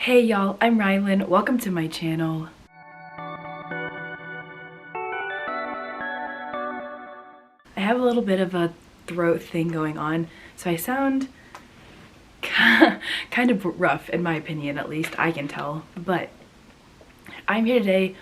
Hey y'all, I'm Rylanne. Welcome to my channel. I have a little bit of a throat thing going on, so I sound kind of rough, in my opinion, at least I can tell. But I'm here today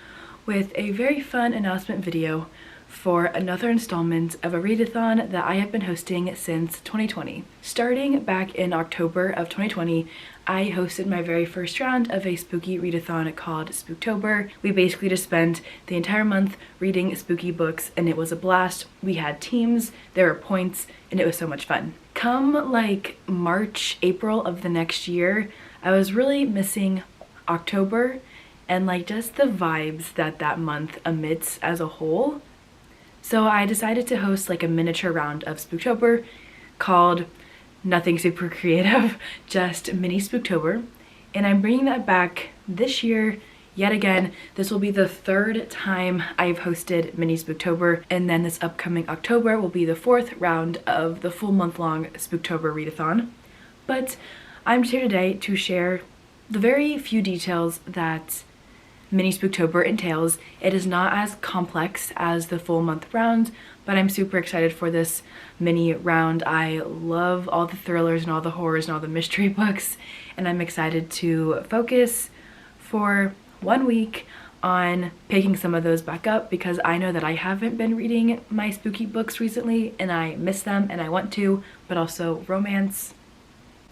with a very fun announcement video for another installment of a readathon that I have been hosting since 2020. Starting back in October of 2020, I hosted my very first round of a spooky readathon called Spooktober. We basically just spent the entire month reading spooky books and it was a blast. We had teams, there were points, and it was so much fun. Come like March, April of the next year, I was really missing October and like just the vibes that month emits as a whole. So I decided to host like a miniature round of Spooktober called nothing super creative, just mini Spooktober. And I'm bringing that back this year yet again. This will be the third time I've hosted mini Spooktober, and then this upcoming October will be the fourth round of the full month-long Spooktober readathon. But I'm here today to share the very few details that mini Spooktober entails. It is not as complex as the full month round, but I'm super excited for this mini round. I love all the thrillers and all the horrors and all the mystery books, and I'm excited to focus for 1 week on picking some of those back up because I know that I haven't been reading my spooky books recently and I miss them and I want to, but also romance,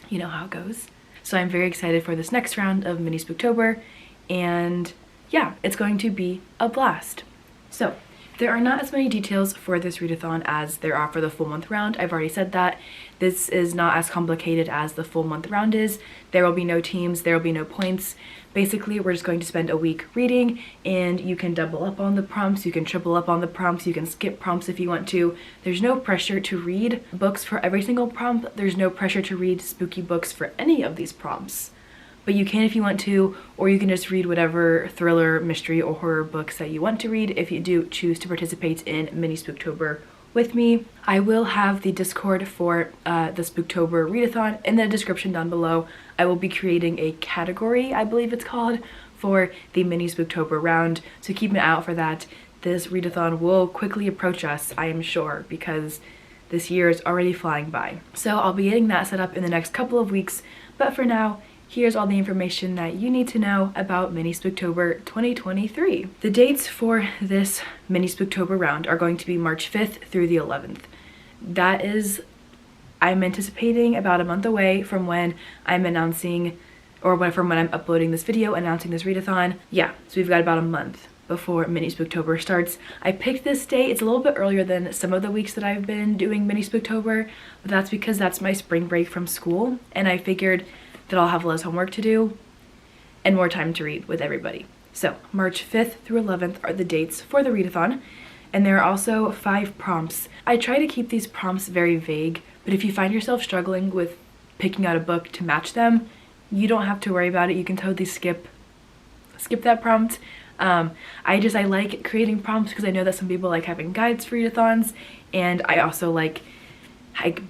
you know how it goes. So I'm very excited for this next round of mini Spooktober, and yeah, it's going to be a blast. So there are not as many details for this readathon as there are for the full month round. I've already said that. This is not as complicated as the full month round is. There will be no teams, there will be no points. Basically, we're just going to spend a week reading, and you can double up on the prompts, you can triple up on the prompts, you can skip prompts if you want to. There's no pressure to read books for every single prompt. There's no pressure to read spooky books for any of these prompts. But you can if you want to, or you can just read whatever thriller, mystery, or horror books that you want to read if you do choose to participate in mini Spooktober with me. I will have the Discord for the Spooktober readathon in the description down below. I will be creating a category, I believe it's called, for the mini Spooktober round, so keep an eye out for that. This readathon will quickly approach us, I am sure, because this year is already flying by. So I'll be getting that set up in the next couple of weeks, but for now, here's all the information that you need to know about mini Spooktober 2023. The dates for this mini Spooktober round are going to be March 5th through the 11th. That is, I'm anticipating about a month away from when I'm announcing, or from when I'm uploading this video announcing this readathon. Yeah, so we've got about a month before mini Spooktober starts. I picked this date, it's a little bit earlier than some of the weeks that I've been doing mini Spooktober, but that's because that's my spring break from school, and I figured that I'll have less homework to do and more time to read with everybody. So March 5th through 11th are the dates for the readathon, and there are also 5 prompts. I try to keep these prompts very vague, but if you find yourself struggling with picking out a book to match them, you don't have to worry about it. You can totally skip that prompt. I like creating prompts because I know that some people like having guides for readathons, and I also like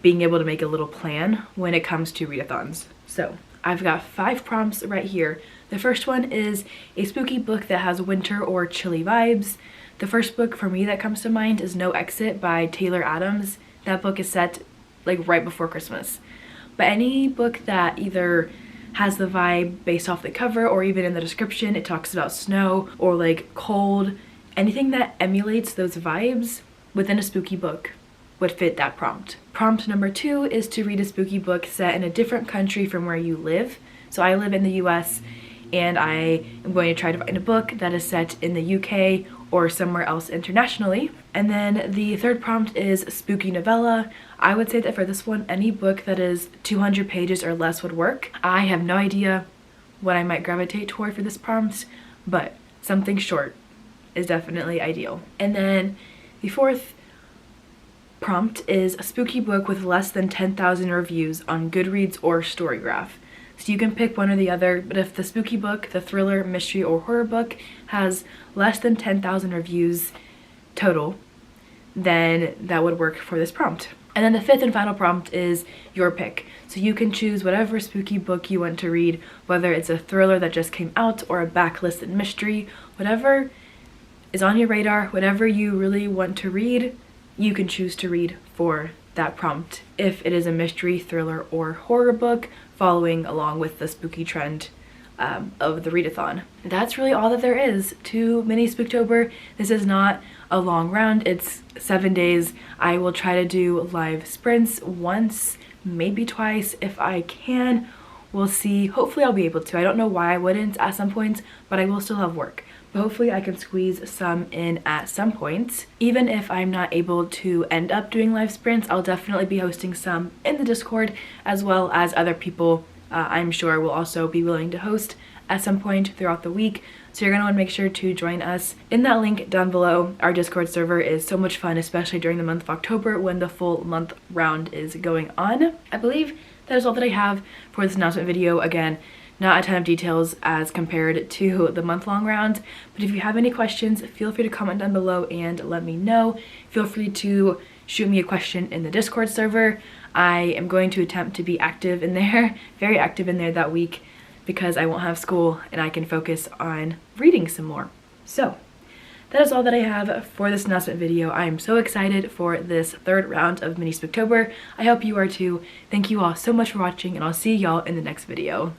being able to make a little plan when it comes to readathons. So I've got 5 prompts right here. The first one is a spooky book that has winter or chilly vibes. The first book for me that comes to mind is No Exit by Taylor Adams. That book is set like right before Christmas. But any book that either has the vibe based off the cover, or even in the description it talks about snow or like cold, anything that emulates those vibes within a spooky book would fit that prompt. Prompt number 2 is to read a spooky book set in a different country from where you live. So I live in the US, and I am going to try to find a book that is set in the UK or somewhere else internationally. And then the third prompt is spooky novella. I would say that for this one, any book that is 200 pages or less would work. I have no idea what I might gravitate toward for this prompt, but something short is definitely ideal. And then the fourth prompt is a spooky book with less than 10,000 reviews on Goodreads or Storygraph. So you can pick one or the other, but if the spooky book, the thriller, mystery, or horror book has less than 10,000 reviews total, then that would work for this prompt. And then the fifth and final prompt is your pick. So you can choose whatever spooky book you want to read, whether it's a thriller that just came out or a backlisted mystery, whatever is on your radar, whatever you really want to read, you can choose to read for that prompt. If it is a mystery, thriller, or horror book, following along with the spooky trend of the readathon. That's really all that there is to mini Spooktober. This is not a long round, it's 7 days. I will try to do live sprints once, maybe twice if I can. We'll see. Hopefully I'll be able to. I don't know why I wouldn't at some points, but I will still have work. But hopefully I can squeeze some in at some points. Even if I'm not able to end up doing live sprints, I'll definitely be hosting some in the Discord, as well as other people I'm sure will also be willing to host at some point throughout the week. So you're gonna wanna make sure to join us in that link down below. Our Discord server is so much fun, especially during the month of October when the full month round is going on. I believe that is all that I have for this announcement video. Again, not a ton of details as compared to the month-long round, but if you have any questions, feel free to comment down below and let me know. Feel free to shoot me a question in the Discord server. I am going to attempt to be active in there, very active in there that week, because I won't have school and I can focus on reading some more. So that is all that I have for this announcement video. I am so excited for this third round of mini Spooktober. I hope you are too. Thank you all so much for watching, and I'll see y'all in the next video.